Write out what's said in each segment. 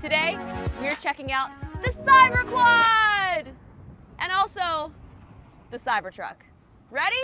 Today, we're checking out the Cyberquad and also the Cybertruck. Ready?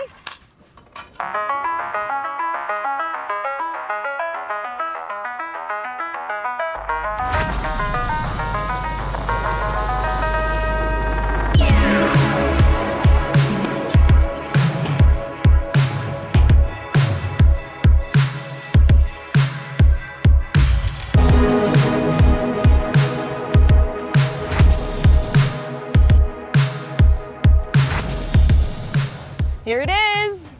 Here it is,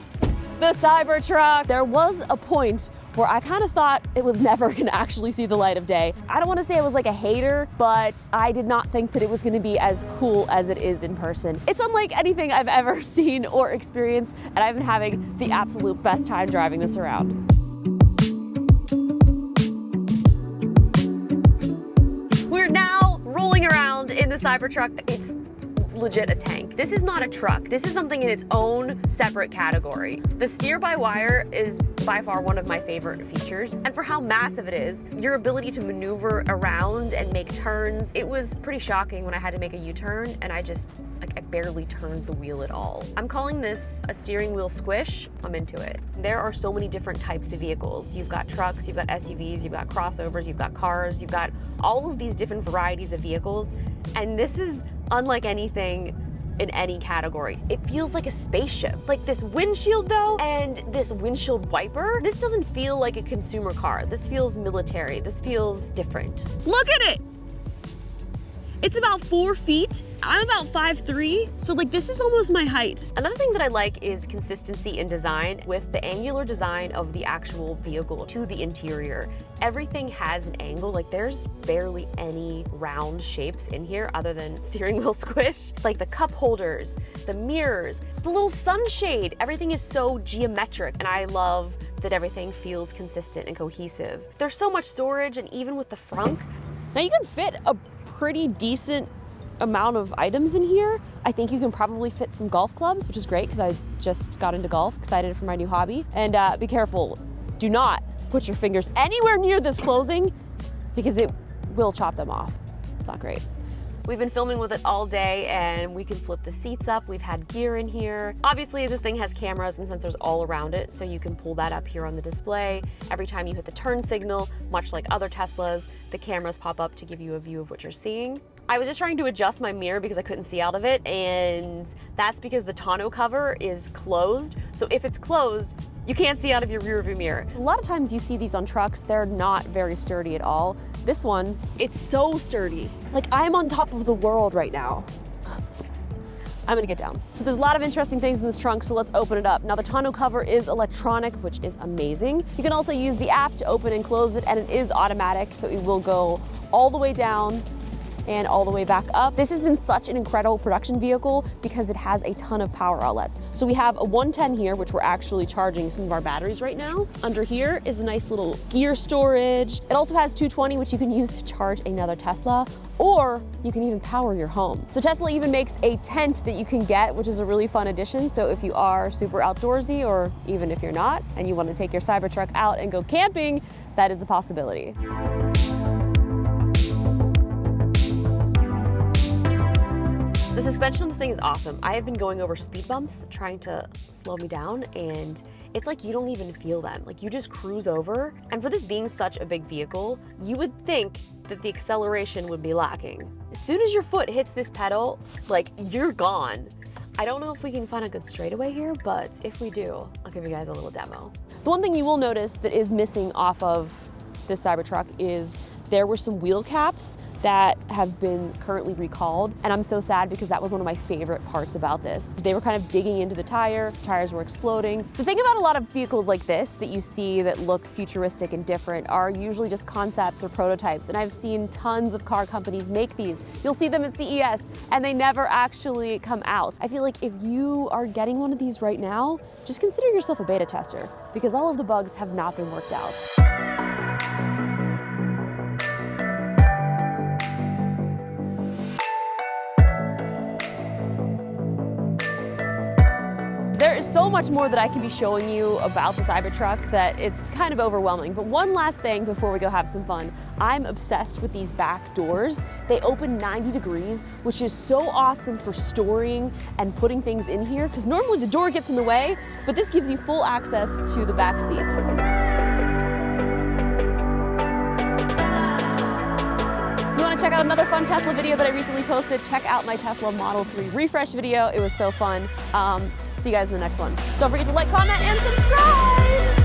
the Cybertruck. There was a point where I kind of thought it was never gonna actually see the light of day. I don't wanna say I was like a hater, but I did not think that it was gonna be as cool as it is in person. It's unlike anything I've ever seen or experienced, and I've been having the absolute best time driving this around. We're now rolling around in the Cybertruck. It's legit a tank. This is not a truck. This is something in its own separate category. The steer-by-wire is by far one of my favorite features. And for how massive it is, your ability to maneuver around and make turns, it was pretty shocking when I had to make a U-turn and I barely turned the wheel at all. I'm calling this a steering wheel squish. I'm into it. There are so many different types of vehicles. You've got trucks, you've got SUVs, you've got crossovers, you've got cars, you've got all of these different varieties of vehicles. And this is unlike anything in any category. It feels like a spaceship. Like this windshield though, and this windshield wiper, this doesn't feel like a consumer car. This feels military. This feels different. Look at it! It's about 4 feet. I'm about 5'3", so like this is almost my height. Another thing that I like is consistency in design with the angular design of the actual vehicle to the interior. Everything has an angle, like there's barely any round shapes in here other than steering wheel squish. Like the cup holders, the mirrors, the little sunshade, everything is so geometric, and I love that everything feels consistent and cohesive. There's so much storage, and even with the frunk, now you can fit a pretty decent amount of items in here. I think you can probably fit some golf clubs, which is great because I just got into golf, excited for my new hobby. And be careful, do not put your fingers anywhere near this closing because it will chop them off. It's not great. We've been filming with it all day and we can flip the seats up. We've had gear in here. Obviously this thing has cameras and sensors all around it, so you can pull that up here on the display. Every time you hit the turn signal, much like other Teslas, the cameras pop up to give you a view of what you're seeing. I was just trying to adjust my mirror because I couldn't see out of it, and that's because the tonneau cover is closed. So if it's closed, you can't see out of your rearview mirror. A lot of times you see these on trucks, they're not very sturdy at all. This one, it's so sturdy. Like I'm on top of the world right now. I'm gonna get down. So there's a lot of interesting things in this trunk, so let's open it up. Now the tonneau cover is electronic, which is amazing. You can also use the app to open and close it, and it is automatic, so it will go all the way down and all the way back up. This has been such an incredible production vehicle because it has a ton of power outlets. So we have a 110 here, which we're actually charging some of our batteries right now. Under here is a nice little gear storage. It also has 220, which you can use to charge another Tesla, or you can even power your home. So Tesla even makes a tent that you can get, which is a really fun addition. So if you are super outdoorsy, or even if you're not, and you want to take your Cybertruck out and go camping, that is a possibility. The suspension on this thing is awesome. I have been going over speed bumps trying to slow me down, and it's like you don't even feel them. Like you just cruise over. And for this being such a big vehicle, you would think that the acceleration would be lacking. As soon as your foot hits this pedal, like you're gone. I don't know if we can find a good straightaway here, but if we do, I'll give you guys a little demo. The one thing you will notice that is missing off of this Cybertruck is there were some wheel caps that have been currently recalled, and I'm so sad because that was one of my favorite parts about this. They were kind of digging into the tires were exploding. The thing about a lot of vehicles like this that you see that look futuristic and different are usually just concepts or prototypes, and I've seen tons of car companies make these. You'll see them at CES, and they never actually come out. I feel like if you are getting one of these right now, just consider yourself a beta tester, because all of the bugs have not been worked out. There There's so much more that I can be showing you about the Cybertruck that it's kind of overwhelming. But one last thing before we go have some fun. I'm obsessed with these back doors. They open 90 degrees, which is so awesome for storing and putting things in here, because normally the door gets in the way, but this gives you full access to the back seats. Check out another fun Tesla video that I recently posted. Check out my Tesla Model 3 refresh video. It was so fun. See you guys in the next one. Don't forget to like, comment, and subscribe!